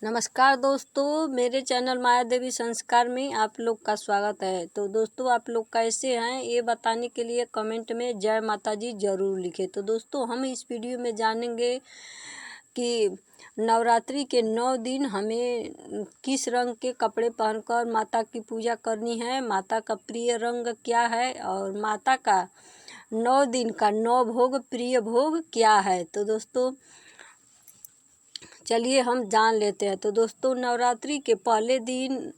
नमस्कार दोस्तों, मेरे चैनल माया देवी संस्कार में आप लोग का स्वागत है। तो दोस्तों, आप लोग कैसे हैं ये बताने के लिए कमेंट में जय माता जी ज़रूर लिखें। तो दोस्तों, हम इस वीडियो में जानेंगे कि नवरात्रि के 9 दिन हमें किस रंग के कपड़े पहनकर माता की पूजा करनी है, माता का प्रिय रंग क्या है और माता का 9 दिन का 9 भोग प्रिय भोग क्या है। तो दोस्तों चलिए हम जान लेते हैं। तो दोस्तों, नवरात्रि के पहले दिन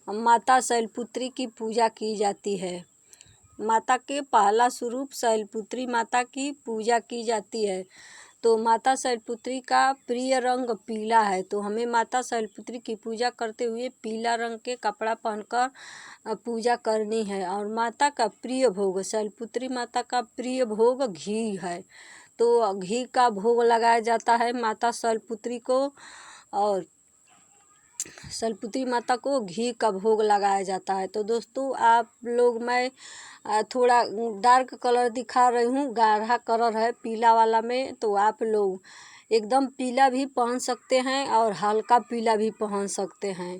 माता शैलपुत्री की पूजा की जाती है। माता के पहला स्वरूप शैलपुत्री माता की पूजा की जाती है। तो माता शैलपुत्री का प्रिय रंग पीला है, तो हमें माता शैलपुत्री की पूजा करते हुए पीला रंग के कपड़ा पहनकर पूजा करनी है। और माता का प्रिय भोग, शैलपुत्री माता का प्रिय भोग घी है, तो घी का भोग लगाया जाता है माता शैलपुत्री को। और शैलपुत्री माता को घी का भोग लगाया जाता है। तो दोस्तों, आप लोग मैं थोड़ा डार्क कलर दिखा रही हूँ, गाढ़ा कलर है पीला वाला में। तो आप लोग एकदम पीला भी पहन सकते हैं और हल्का पीला भी पहन सकते हैं।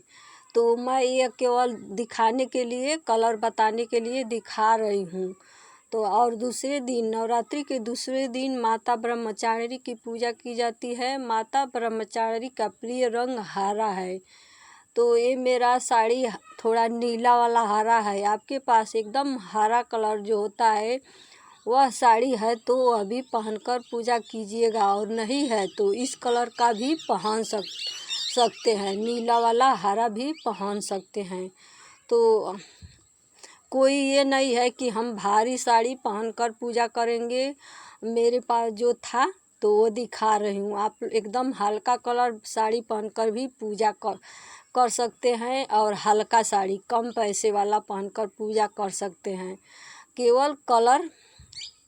तो मैं ये केवल दिखाने के लिए, कलर बताने के लिए दिखा रही हूँ। तो और दूसरे दिन, नवरात्रि के दूसरे दिन माता ब्रह्मचारिणी की पूजा की जाती है। माता ब्रह्मचारिणी का प्रिय रंग हरा है, तो ये मेरा साड़ी थोड़ा नीला वाला हरा है। आपके पास एकदम हरा कलर जो होता है वह साड़ी है तो अभी पहनकर पूजा कीजिएगा, और नहीं है तो इस कलर का भी पहन सकते हैं, नीला वाला हरा भी पहन सकते हैं। तो कोई ये नहीं है कि हम भारी साड़ी पहनकर पूजा करेंगे। मेरे पास जो था तो वो दिखा रही हूँ। आप एकदम हल्का कलर साड़ी पहनकर भी पूजा कर सकते हैं, और हल्का साड़ी कम पैसे वाला पहनकर पूजा कर सकते हैं। केवल कलर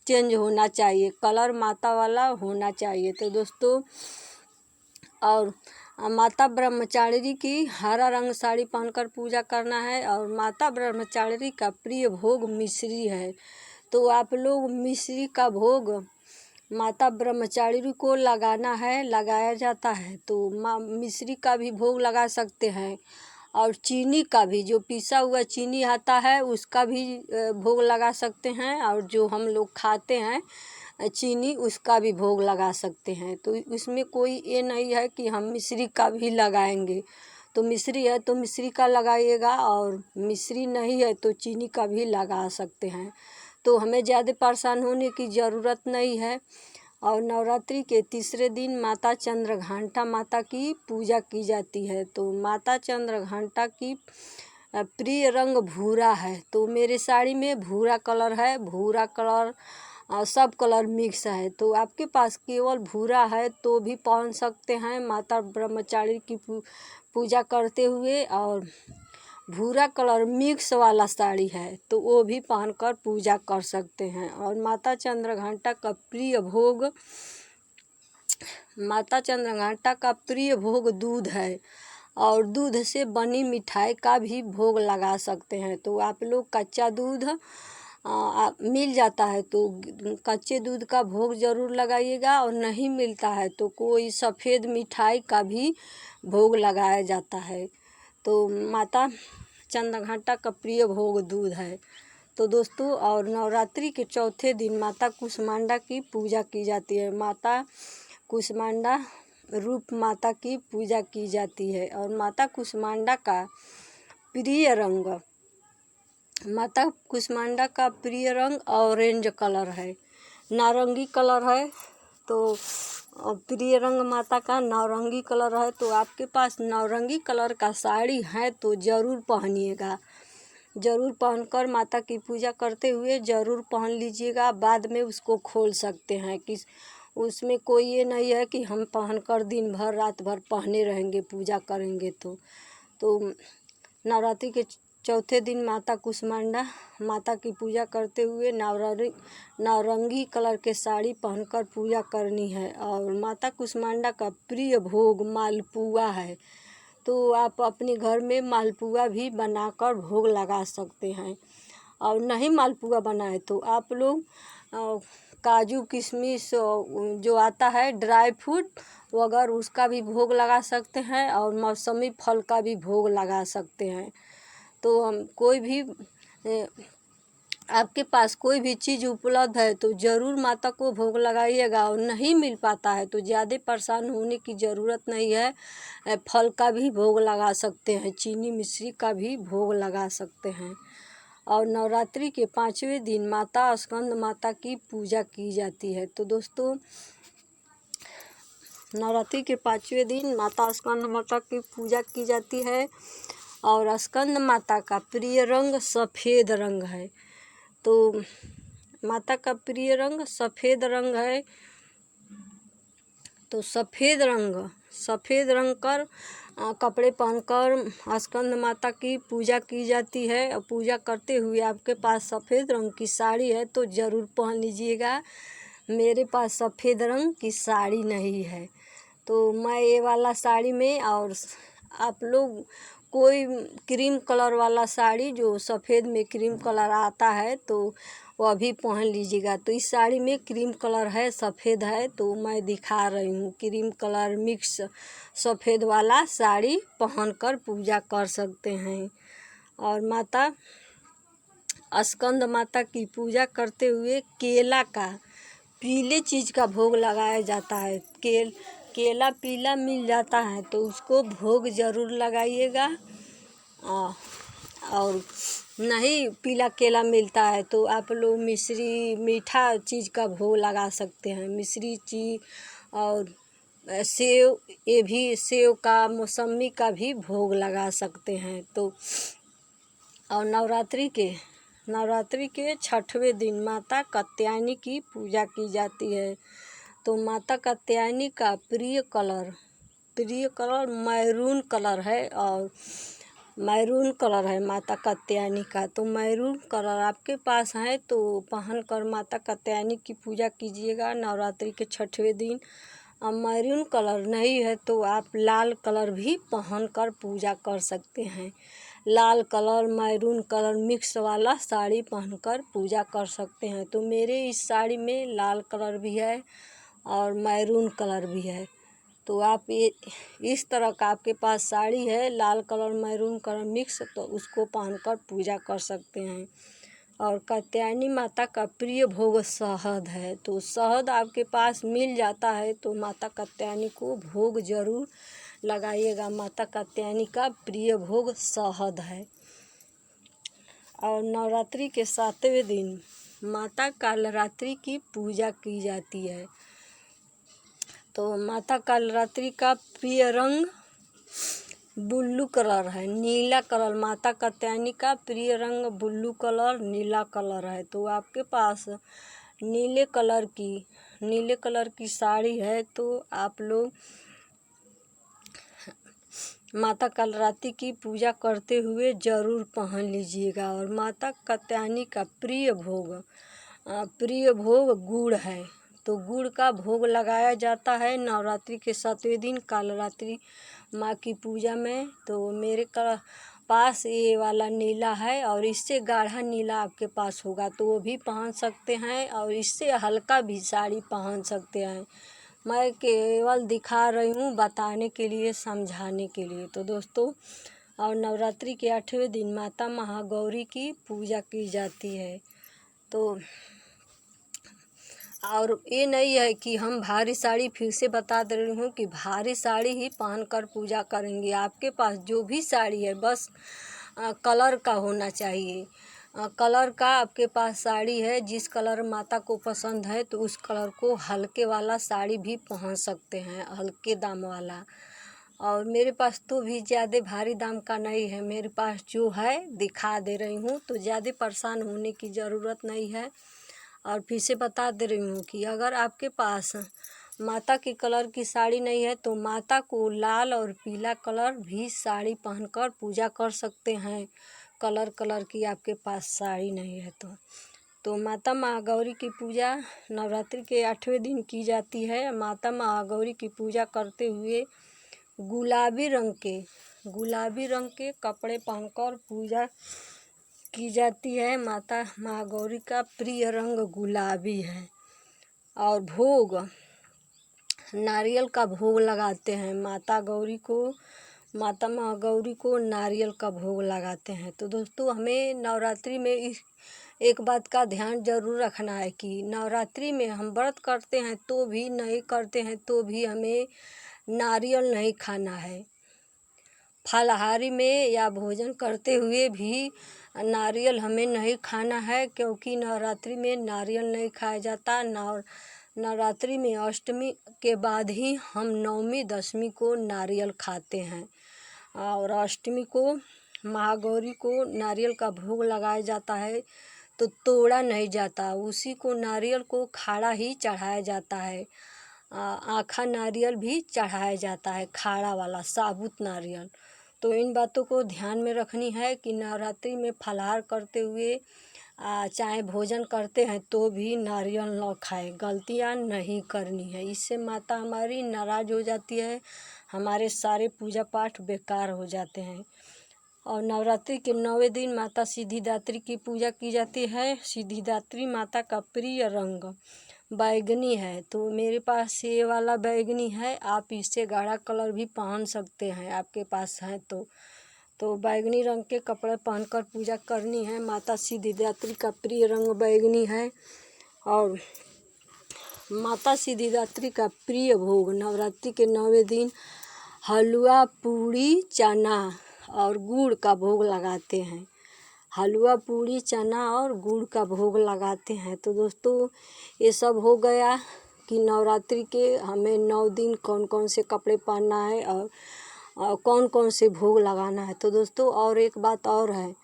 चेंज होना चाहिए, कलर माता वाला होना चाहिए। तो दोस्तों, और माता ब्रह्मचारिणी की हरा रंग साड़ी पहनकर पूजा करना है। और माता ब्रह्मचारिणी का प्रिय भोग मिश्री है, तो आप लोग मिश्री का भोग माता ब्रह्मचारिणी को लगाना है, लगाया जाता है। तो मिश्री का भी भोग लगा सकते हैं, और चीनी का भी, जो पिसा हुआ चीनी आता है उसका भी भोग लगा सकते हैं। और जो हम लोग खाते हैं चीनी, उसका भी भोग लगा सकते हैं। तो इसमें कोई ये नहीं है कि हम मिश्री का भी लगाएंगे। तो मिश्री है तो मिश्री का लगाइएगा, और मिश्री नहीं है तो चीनी का भी लगा सकते हैं। तो हमें ज़्यादा परेशान होने की ज़रूरत नहीं है। और नवरात्रि के तीसरे दिन माता चंद्रघंटा माता की पूजा की जाती है। तो माता चंद्रघंटा की प्रिय रंग भूरा है, तो मेरे साड़ी में भूरा कलर है। भूरा कलर सब कलर मिक्स है, तो आपके पास केवल भूरा है तो भी पहन सकते हैं माता ब्रह्मचारिणी की पूजा करते हुए। और भूरा कलर मिक्स वाला साड़ी है तो वो भी पहनकर पूजा कर सकते हैं। और माता चंद्रघंटा का प्रिय भोग, माता चंद्रघंटा का प्रिय भोग दूध है, और दूध से बनी मिठाई का भी भोग लगा सकते हैं। तो आप लोग कच्चा दूध मिल जाता है तो कच्चे दूध का भोग ज़रूर लगाइएगा, और नहीं मिलता है तो कोई सफ़ेद मिठाई का भी भोग लगाया जाता है। तो माता चंद्रघंटा का प्रिय भोग दूध है। तो दोस्तों, और नवरात्रि के चौथे दिन माता कुष्मांडा की पूजा की जाती है। माता कुष्मांडा रूप माता की पूजा की जाती है। और माता कुष्मांडा का प्रिय रंग, माता कुष्मांडा का प्रिय रंग ऑरेंज कलर है, नारंगी कलर है। तो प्रिय रंग माता का नारंगी कलर है, तो आपके पास नारंगी कलर का साड़ी है तो ज़रूर पहनिएगा, ज़रूर पहनकर माता की पूजा करते हुए ज़रूर पहन लीजिएगा। बाद में उसको खोल सकते हैं, कि उसमें कोई ये नहीं है कि हम पहनकर दिन भर रात भर पहने रहेंगे पूजा करेंगे। तो नवरात्रि के चौथे दिन माता कुष्मांडा माता की पूजा करते हुए नारंगी कलर के साड़ी पहनकर पूजा करनी है। और माता कुष्मांडा का प्रिय भोग मालपुआ है, तो आप अपने घर में मालपुआ भी बनाकर भोग लगा सकते हैं। और नहीं मालपुआ बनाए तो आप लोग काजू किशमिश जो आता है ड्राई फ्रूट, वगैरह उसका भी भोग लगा सकते हैं और मौसमी फल का भी भोग लगा सकते हैं। तो हम कोई भी आपके पास कोई भी चीज़ उपलब्ध है तो ज़रूर माता को भोग लगाइएगा, और नहीं मिल पाता है तो ज़्यादा परेशान होने की ज़रूरत नहीं है। फल का भी भोग लगा सकते हैं, चीनी मिश्री का भी भोग लगा सकते हैं। और नवरात्रि के 5वें दिन माता स्कंद माता की पूजा की जाती है। तो दोस्तों, नवरात्रि के 5वें दिन माता स्कंद माता की पूजा की जाती है। और स्कंद माता का प्रिय रंग सफ़ेद रंग है। तो माता का प्रिय रंग सफ़ेद रंग है। तो सफ़ेद रंग कर कपड़े पहनकर स्कंद माता की पूजा की जाती है। और पूजा करते हुए आपके पास सफ़ेद रंग की साड़ी है तो ज़रूर पहन लीजिएगा। मेरे पास सफ़ेद रंग की साड़ी नहीं है तो मैं ये वाला साड़ी में, और आप लोग कोई क्रीम कलर वाला साड़ी जो सफ़ेद में क्रीम कलर आता है तो वह भी पहन लीजिएगा। तो इस साड़ी में क्रीम कलर है, सफ़ेद है, तो मैं दिखा रही हूँ। क्रीम कलर मिक्स सफ़ेद वाला साड़ी पहनकर पूजा कर सकते हैं। और माता स्कंद माता की पूजा करते हुए केला का पीले चीज़ का भोग लगाया जाता है। केला पीला मिल जाता है तो उसको भोग ज़रूर लगाइएगा। और नहीं पीला केला मिलता है तो आप लोग मिश्री मीठा चीज़ का भोग लगा सकते हैं। मिश्री चीज़ और सेव, ये भी सेव का मौसमी का भी भोग लगा सकते हैं। तो और नवरात्रि के 6वें दिन माता कात्यायनी की पूजा की जाती है। तो माता कात्यायनी का प्रिय कलर मैरून कलर है। और मैरून कलर है माता कात्यायनी का। तो मैरून कलर आपके पास है तो पहन कर माता कात्यायनी की पूजा कीजिएगा नवरात्रि के 6वें दिन। मैरून कलर नहीं है तो आप लाल कलर भी पहन कर पूजा कर सकते हैं। लाल कलर मैरून कलर मिक्स वाला साड़ी पहनकर पूजा कर सकते हैं। तो मेरे इस साड़ी में लाल कलर भी है और मैरून कलर भी है। तो आप ये इस तरह का आपके पास साड़ी है लाल कलर मैरून कलर मिक्स, तो उसको पहनकर पूजा कर सकते हैं। और कात्यायनी माता का प्रिय भोग शहद है। तो शहद आपके पास मिल जाता है तो माता कात्यायनी को भोग ज़रूर लगाइएगा। माता कात्यायनी का प्रिय भोग शहद है। और नवरात्रि के 7वें दिन माता कालरात्रि की पूजा की जाती है। तो माता कालरात्रि का प्रिय रंग ब्लू कलर है, नीला कलर। माता कात्यायनी का प्रिय रंग ब्लू कलर नीला कलर है। तो आपके पास नीले कलर की साड़ी है तो आप लोग माता कालरात्रि की पूजा करते हुए ज़रूर पहन लीजिएगा। और माता कात्यायनी का प्रिय भोग गुड़ है। तो गुड़ का भोग लगाया जाता है नवरात्रि के 7वें दिन कालरात्रि माँ की पूजा में। तो मेरे पास ये वाला नीला है और इससे गाढ़ा नीला आपके पास होगा तो वो भी पहन सकते हैं, और इससे हल्का भी साड़ी पहन सकते हैं। मैं केवल दिखा रही हूँ बताने के लिए, समझाने के लिए। तो दोस्तों, और नवरात्रि के 8वें दिन माता महागौरी की पूजा की जाती है। तो और ये नहीं है कि हम भारी साड़ी, फिर से बता दे रही हूँ कि भारी साड़ी ही पहनकर पूजा करेंगे। आपके पास जो भी साड़ी है बस कलर का होना चाहिए। कलर का आपके पास साड़ी है, जिस कलर माता को पसंद है तो उस कलर को हल्के वाला साड़ी भी पहन सकते हैं, हल्के दाम वाला। और मेरे पास तो भी ज़्यादा भारी दाम का नहीं है, मेरे पास जो है दिखा दे रही हूँ। तो ज़्यादा परेशान होने की ज़रूरत नहीं है। और फिर से बता दे रही हूँ कि अगर आपके पास माता के कलर की साड़ी नहीं है तो माता को लाल और पीला कलर भी साड़ी पहनकर पूजा कर सकते हैं। कलर की आपके पास साड़ी नहीं है तो माता महागौरी की पूजा नवरात्रि के 8वें दिन की जाती है। माता महागौरी की पूजा करते हुए गुलाबी रंग के कपड़े पहनकर पूजा की जाती है। माता महागौरी का प्रिय रंग गुलाबी है। और नारियल का भोग लगाते हैं। माता महागौरी को नारियल का भोग लगाते हैं। तो दोस्तों, हमें नवरात्रि में एक बात का ध्यान जरूर रखना है कि नवरात्रि में हम व्रत करते हैं तो भी, नहीं करते हैं तो भी हमें नारियल नहीं खाना है। फलाहारी में या भोजन करते हुए भी नारियल हमें नहीं खाना है, क्योंकि नवरात्रि में नारियल नहीं खाया जाता। नवरात्रि में अष्टमी के बाद ही हम नवमी दशमी को नारियल खाते हैं, और अष्टमी को महागौरी को नारियल का भोग लगाया जाता है तो तोड़ा नहीं जाता, उसी को नारियल को खाड़ा ही चढ़ाया जाता है। आखा नारियल भी चढ़ाया जाता है, खाड़ा वाला साबुत नारियल। तो इन बातों को ध्यान में रखनी है कि नवरात्रि में फलाहार करते हुए चाहे भोजन करते हैं तो भी नारियल न खाएं, गलतियां नहीं करनी है। इससे माता हमारी नाराज़ हो जाती है, हमारे सारे पूजा पाठ बेकार हो जाते हैं। और नवरात्रि के 9वें दिन माता सिद्धिदात्री की पूजा की जाती है। सिद्धिदात्री माता का प्रिय रंग बैगनी है, तो मेरे पास ये वाला बैगनी है। आप इससे गाढ़ा कलर भी पहन सकते हैं, आपके पास है तो बैगनी रंग के कपड़े पहनकर पूजा करनी है। माता सिद्धिदात्री का प्रिय रंग बैगनी है। और माता सिद्धिदात्री का प्रिय भोग नवरात्रि के 9वें दिन हलवा, पूड़ी, चना और गुड़ का भोग लगाते हैं। हलवा, पूड़ी, चना और गुड़ का भोग लगाते हैं। तो दोस्तों, ये सब हो गया कि नवरात्रि के हमें 9 दिन कौन कौन से कपड़े पहनना है और कौन कौन से भोग लगाना है। तो दोस्तों, और एक बात और है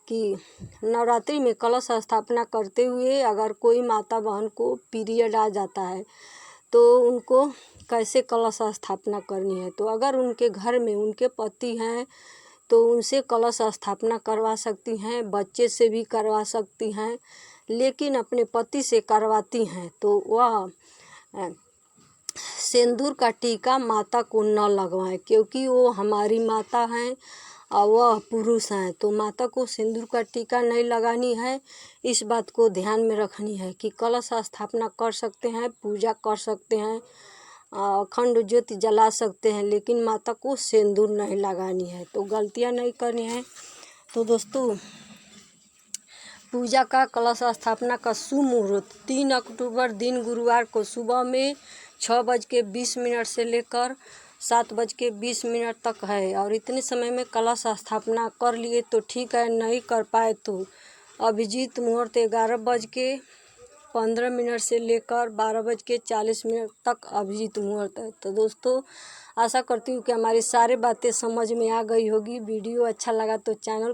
कि नवरात्रि में कलश स्थापना करते हुए अगर कोई माता बहन को पीरियड आ जाता है तो उनको कैसे कलश स्थापना करनी है। तो अगर उनके घर में उनके पति हैं तो उनसे कलश स्थापना करवा सकती हैं, बच्चे से भी करवा सकती हैं, लेकिन अपने पति से करवाती हैं तो वह सिंदूर का टीका माता को न लगवाएं, क्योंकि वो हमारी माता हैं और वह पुरुष हैं। तो माता को सिंदूर का टीका नहीं लगानी है। इस बात को ध्यान में रखनी है कि कलश स्थापना कर सकते हैं, पूजा कर सकते हैं, अखंड ज्योति जला सकते हैं, लेकिन माता को सिंदूर नहीं लगानी है। तो गलतियां नहीं करनी है। तो दोस्तों, पूजा का कलश स्थापना का शुभ मुहूर्त 3 अक्टूबर दिन गुरुवार को सुबह में 6:20 से लेकर 7:20 तक है। और इतने समय में कलश स्थापना कर लिए तो ठीक है, नहीं कर पाए तो अभिजीत मुहूर्त 11:15 से लेकर 12:40 तक अभिजीत मुहूर्त है। तो दोस्तों, आशा करती हूँ कि हमारी सारी बातें समझ में आ गई होगी। वीडियो अच्छा लगा तो चैनल